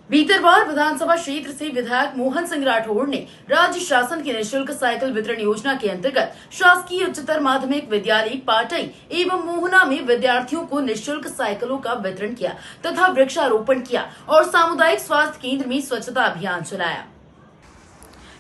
भीतरवार विधानसभा क्षेत्र से विधायक मोहन सिंह राठौड़ ने राज्य शासन की निःशुल्क साइकिल वितरण योजना के अंतर्गत शासकीय उच्चतर माध्यमिक विद्यालय पाटई एवं मोहना में विद्यार्थियों को निःशुल्क साइकिलों का वितरण किया तथा वृक्षारोपण किया और सामुदायिक स्वास्थ्य केंद्र में स्वच्छता अभियान चलाया।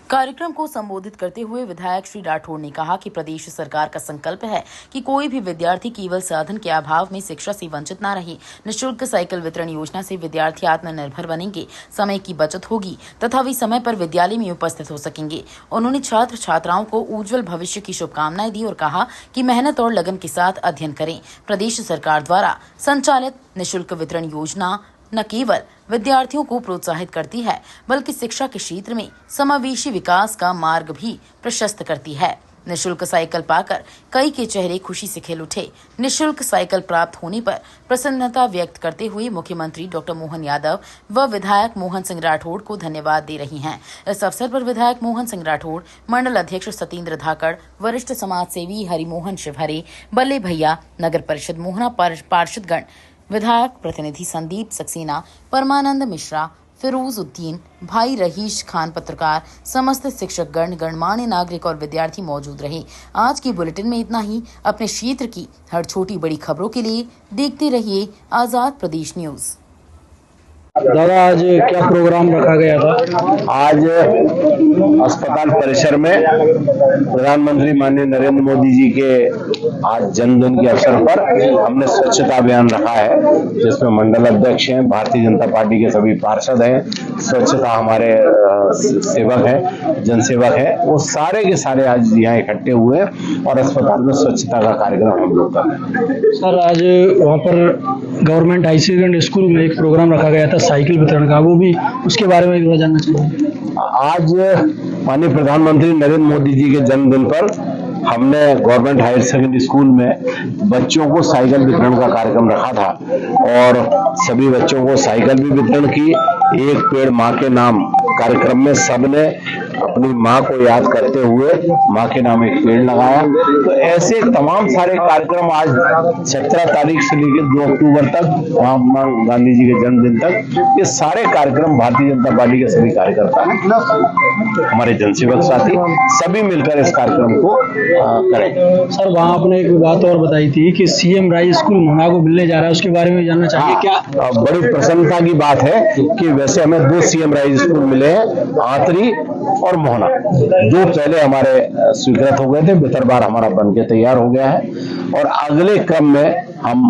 कार्यक्रम को संबोधित करते हुए विधायक श्री राठौड़ ने कहा कि प्रदेश सरकार का संकल्प है कि कोई भी विद्यार्थी केवल साधन के अभाव में शिक्षा से वंचित न रहे। निःशुल्क साइकिल वितरण योजना से विद्यार्थी आत्मनिर्भर बनेंगे, समय की बचत होगी तथा वे समय पर विद्यालय में उपस्थित हो सकेंगे। उन्होंने छात्र छात्राओं को उज्जवल भविष्य की शुभकामनाएं दी और कहा कि मेहनत और लगन के साथ अध्ययन करें। प्रदेश सरकार द्वारा संचालित निःशुल्क वितरण योजना न केवल विद्यार्थियों को प्रोत्साहित करती है बल्कि शिक्षा के क्षेत्र में समावेशी विकास का मार्ग भी प्रशस्त करती है। निःशुल्क साइकिल पाकर कई के चेहरे खुशी से खिल उठे। निःशुल्क साइकिल प्राप्त होने पर प्रसन्नता व्यक्त करते हुए मुख्यमंत्री डॉक्टर मोहन यादव व विधायक मोहन सिंह राठौड़ को धन्यवाद दे रही हैं। इस अवसर पर विधायक मोहन सिंह राठौड़, मंडल अध्यक्ष सतीन्द्र धाकड़, वरिष्ठ समाज सेवी हरिमोहन शिवहरे, बल्ले भैया, नगर परिषद मोहना पार्षदगण, विधायक प्रतिनिधि संदीप सक्सेना, परमानंद मिश्रा, फिरोज उद्दीन, भाई रहीश खान, पत्रकार, समस्त शिक्षकगण, गणमान्य नागरिक और विद्यार्थी मौजूद रहे। आज की बुलेटिन में इतना ही। अपने क्षेत्र की हर छोटी बड़ी खबरों के लिए देखते रहिए आजाद प्रदेश न्यूज। दादा, आज क्या प्रोग्राम रखा गया था? आज अस्पताल परिसर में प्रधानमंत्री माननीय नरेंद्र मोदी जी के आज जन्मदिन के अवसर पर हमने स्वच्छता अभियान रखा है, जिसमें मंडल अध्यक्ष हैं, भारतीय जनता पार्टी के सभी पार्षद हैं, स्वच्छता हमारे सेवक हैं, जनसेवक हैं, वो सारे के सारे आज यहाँ इकट्ठे हुए और अस्पताल में स्वच्छता का कार्यक्रम हम लोग कर रहे हैं। सर, आज वहाँ पर गवर्नमेंट हाई सेकेंडरी स्कूल में एक प्रोग्राम रखा गया था साइकिल वितरण का, वो भी उसके बारे में थोड़ा जानना चाहिए। आज माननीय प्रधानमंत्री नरेंद्र मोदी जी के जन्मदिन पर हमने गवर्नमेंट हायर सेकेंडरी स्कूल में बच्चों को साइकिल वितरण का कार्यक्रम रखा था और सभी बच्चों को साइकिल भी वितरण की। एक पेड़ माँ के नाम कार्यक्रम में सबने अपनी माँ को याद करते हुए माँ के नाम एक पेड़ लगाया। तो ऐसे तमाम सारे कार्यक्रम आज 17 तारीख से लेकर 2 अक्टूबर तक, महात्मा गांधी जी के जन्मदिन तक, ये सारे कार्यक्रम भारतीय जनता पार्टी के सभी कार्यकर्ता, हमारे जनसेवक साथी सभी मिलकर इस कार्यक्रम को करें। सर, वहाँ आपने एक बात और बताई थी कि सीएम राइज स्कूल मोहना को मिलने जा रहा है, उसके बारे में जानना चाहिए। क्या बड़ी प्रसन्नता की बात है कि वैसे हमें 2 सीएम राइज स्कूल मिले हैं, आतरी और मोहना। 2 पहले हमारे स्वीकृत हो गए थे, भीतरवार हमारा बनके तैयार हो गया है और अगले क्रम में हम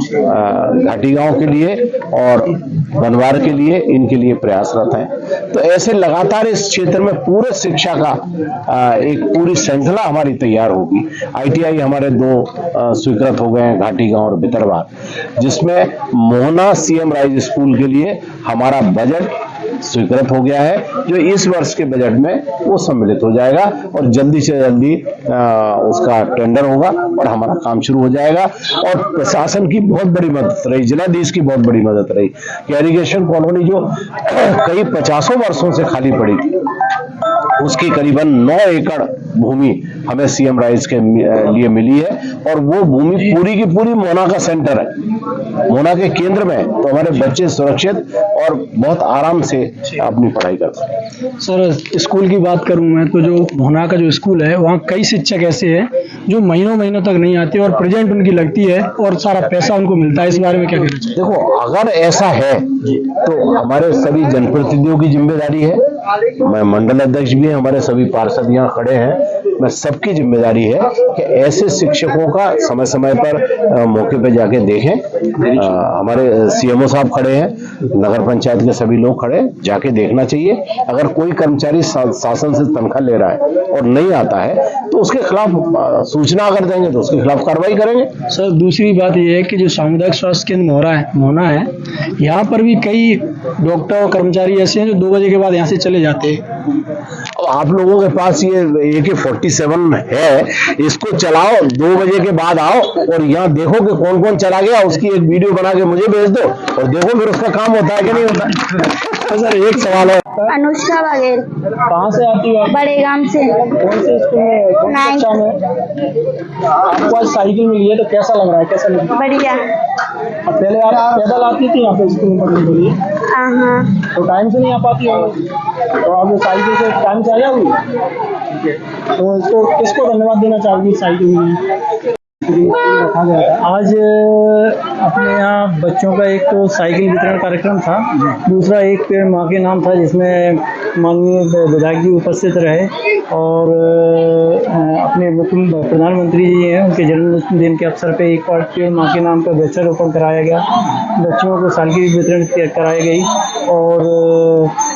घाटी गांव के लिए और बनवार के लिए, इनके लिए प्रयासरत हैं। तो ऐसे लगातार इस क्षेत्र में पूरे शिक्षा का एक पूरी श्रृंखला हमारी तैयार होगी। ITI हमारे 2 स्वीकृत हो गए हैं, घाटी गांव और भीतरवार, जिसमें मोहना सीएम राइज स्कूल के लिए हमारा बजट स्वीकृत हो गया है, जो इस वर्ष के बजट में वो सम्मिलित हो जाएगा और जल्दी से जल्दी उसका टेंडर होगा और हमारा काम शुरू हो जाएगा। और प्रशासन की बहुत बड़ी मदद रही, जिलाधीश की बहुत बड़ी मदद रही। इरिगेशन कॉलोनी जो कई 50 वर्षों से खाली पड़ी थी, उसकी करीबन 9 एकड़ भूमि हमें सीएम राइज के लिए मिली है और वो भूमि पूरी की पूरी मोहना का सेंटर है, मोहना के केंद्र में। तो हमारे बच्चे सुरक्षित और बहुत आराम से अपनी पढ़ाई कर सकते हैं। सर, स्कूल की बात करूं मैं तो जो मोहना का जो स्कूल है, वहाँ कई शिक्षक ऐसे हैं जो महीनों तक नहीं आते और प्रेजेंट उनकी लगती है और सारा पैसा उनको मिलता है। इस बारे में क्या कहना चाहिए? देखो, अगर ऐसा है तो हमारे सभी जनप्रतिनिधियों की जिम्मेदारी है, मैं मंडल अध्यक्ष भी है, हमारे सभी पार्षद यहाँ खड़े हैं, मैं सबकी जिम्मेदारी है कि ऐसे शिक्षकों का समय समय पर मौके पर जाके देखें। हमारे CMO साहब खड़े हैं, नगर पंचायत के सभी लोग खड़े, जाके देखना चाहिए। अगर कोई कर्मचारी शासन से तनख्वाह ले रहा है और नहीं आता है तो उसके खिलाफ सूचना अगर देंगे तो उसके खिलाफ कार्रवाई करेंगे। सर, दूसरी बात यह है कि जो सामुदायिक स्वास्थ्य केंद्र मोहना है, यहाँ पर भी कई डॉक्टर और कर्मचारी ऐसे हैं जो 2 बजे के बाद यहाँ से चले जाते हैं। आप लोगों के पास ये AK-47 है, इसको चलाओ, 2 बजे के बाद आओ और यहाँ देखो कि कौन कौन चला गया, उसकी एक वीडियो बना के मुझे भेज दो और देखो फिर उसका काम काम होता है कि नहीं होता? तो सर एक सवाल है, अनुष्का बघेल, कहाँ से आती हो आप? बड़े गांव से। कौन से स्कूल में, कौन सी कक्षा में? आपको आज साइकिल मिली है तो कैसा लग रहा है, कैसा लग रहा बढ़िया। है? पहले आप पैदल आती थी यहाँ पे स्कूल में पढ़ने के लिए, हाँ, तो टाइम से नहीं आ पाती हो, तो आप साइकिल से टाइम से आ जाओगी। तो इसको किसको धन्यवाद देना चाहोगी साइकिल में रखा गया था? आज अपने यहाँ बच्चों का एक तो साइकिल वितरण कार्यक्रम था, दूसरा एक पेड़ माँ के नाम था जिसमें माननीय विधायक जी उपस्थित रहे और अपने प्रधानमंत्री जी हैं उनके जन्मदिन के अवसर पे एक पेड़ माँ के नाम पर वृक्षारोपण कराया गया, बच्चों को साइकिल वितरण कराई गई और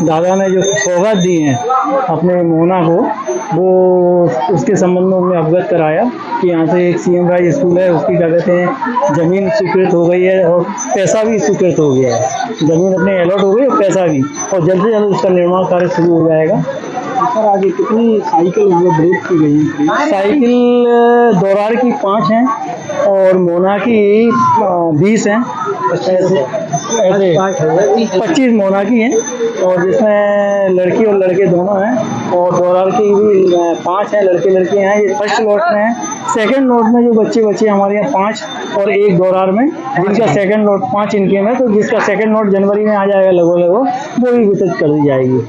दादा ने जो सौगात दी हैं अपने मोहना को, वो उसके संबंध में उन्हें अवगत कराया कि यहाँ से एक CM राइज स्कूल है, उसकी क्या कहते हैं ज़मीन स्वीकृत हो गई है और पैसा भी स्वीकृत हो गया है, ज़मीन अपने अलॉट हो गई और पैसा भी, और जल्द से जल्द उसका निर्माण कार्य शुरू हो जाएगा। सर आगे कितनी साइकिल यहाँ पे ब्रेक की गई है? साइकिल दौरार की 5 हैं और मोना की 20 हैं, ऐसे 25 मोना की हैं और जिसमें लड़की और लड़के दोनों हैं, और दौरार की भी 5 हैं, लड़के लड़कियां हैं। ये फर्स्ट लॉट में है। सेकंड लॉट में जो बच्चे हमारे यहाँ 5 और एक दौरार में, जिनका सेकंड लॉट 5 इनके में, तो जिसका सेकंड लॉट जनवरी में आ जाएगा लगभग वो भी वितरित कर दी जाएगी।